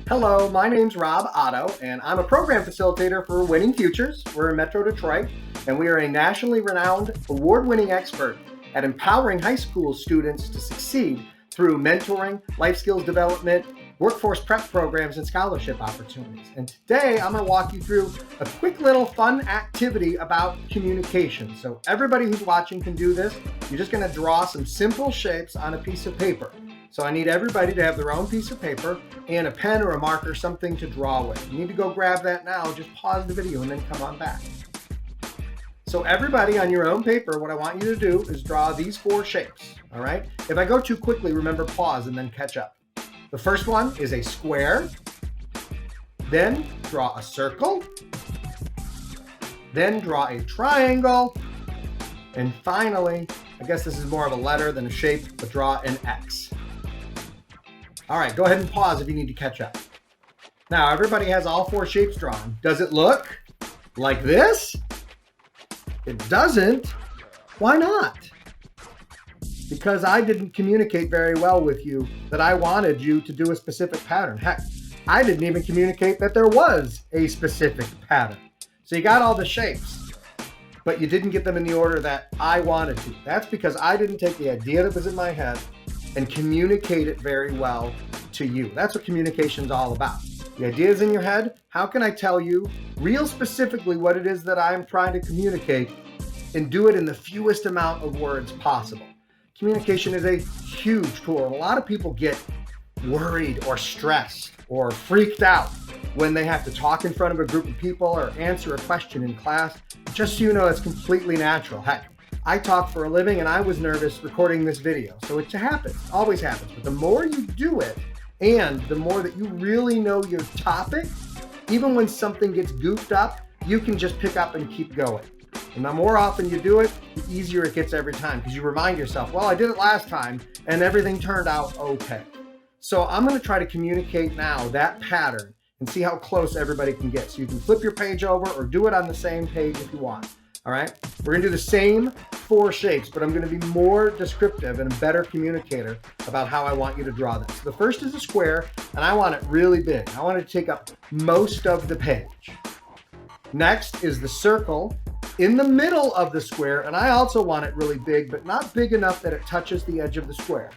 Hello, my name's Otto, and I'm a program facilitator for Winning Futures. We're in Metro Detroit, and we are a nationally renowned, award-winning expert at empowering high school students to succeed through mentoring, life skills development, workforce prep programs, and scholarship opportunities. And today, I'm going to walk you through a quick little fun activity about communication. So everybody who's watching can do this. You're just going to draw some simple shapes on a piece of paper. So I need everybody to have their own piece of paper and a pen or a marker, something to draw with. You need to go grab that now. Just pause the video and then come on back. So everybody on your own paper, what I want you to do is draw these 4 shapes, all right? If I go too quickly, remember pause and then catch up. The first one is a square, then draw a circle, then draw a triangle, and finally, I guess this is more of a letter than a shape, but draw an X. All right, go ahead and pause if you need to catch up. Now, everybody has all 4 shapes drawn. Does it look like this? It doesn't. Why not? Because I didn't communicate very well with you that I wanted you to do a specific pattern. Heck, I didn't even communicate that there was a specific pattern. So you got all the shapes, but you didn't get them in the order that I wanted to. That's because I didn't take the idea that was in my head and communicate it very well to you. That's what communication is all about. The idea is in your head. How can I tell you real specifically what it is that I'm trying to communicate and do it in the fewest amount of words possible? Communication is a huge tool. A lot of people get worried or stressed or freaked out when they have to talk in front of a group of people or answer a question in class. Just so you know, it's completely natural. Heck, I talk for a living and I was nervous recording this video. So it happens, always happens. But the more you do it and the more that you really know your topic, even when something gets goofed up, you can just pick up and keep going. And the more often you do it, the easier it gets every time because you remind yourself, well, I did it last time and everything turned out okay. So I'm going to try to communicate now that pattern and see how close everybody can get. So you can flip your page over or do it on the same page if you want. All right, we're gonna do the same 4 shapes, but I'm gonna be more descriptive and a better communicator about how I want you to draw this. So the first is a square, and I want it really big. I want it to take up most of the page. Next is the circle in the middle of the square, and I also want it really big, but not big enough that it touches the edge of the square.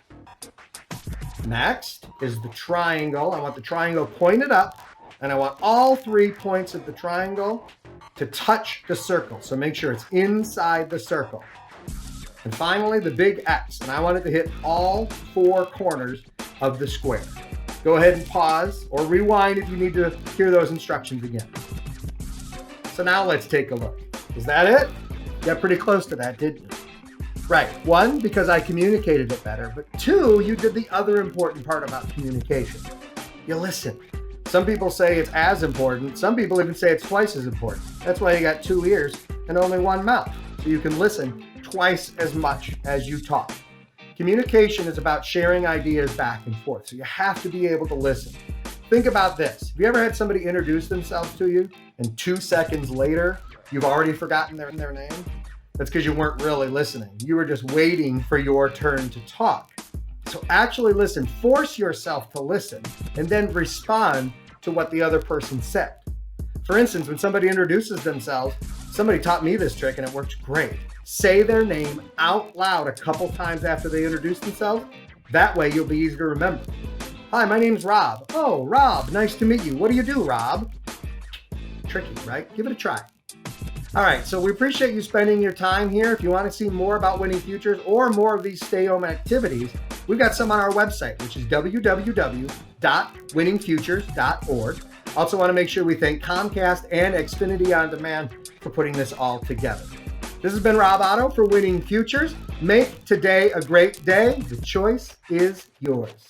Next is the triangle. I want the triangle pointed up, and I want all 3 points of the triangle to touch the circle. So make sure it's inside the circle. And finally, the big X, and I want it to hit all 4 corners of the square. Go ahead and pause or rewind if you need to hear those instructions again. So now let's take a look. Is that it? You got pretty close to that, didn't you? Right, 1, because I communicated it better, but 2, you did the other important part about communication. You listen. Some people say it's as important. Some people even say it's twice as important. That's why you got 2 ears and only 1 mouth, so you can listen twice as much as you talk. Communication is about sharing ideas back and forth, so you have to be able to listen. Think about this. Have you ever had somebody introduce themselves to you and 2 seconds later, you've already forgotten their name? That's because you weren't really listening. You were just waiting for your turn to talk. So actually listen, force yourself to listen, and then respond to what the other person said. For instance, when somebody introduces themselves, somebody taught me this trick and it works great. Say their name out loud a couple times after they introduce themselves. That way you'll be easy to remember. Hi, my name's Rob. Oh, Rob, nice to meet you. What do you do, Rob? Tricky, right? Give it a try. All right, so we appreciate you spending your time here. If you want to see more about Winning Futures or more of these stay-home activities, we've got some on our website, which is www.winningfutures.org. Also want to make sure we thank Comcast and Xfinity On Demand for putting this all together. This has been Otto for Winning Futures. Make today a great day. The choice is yours.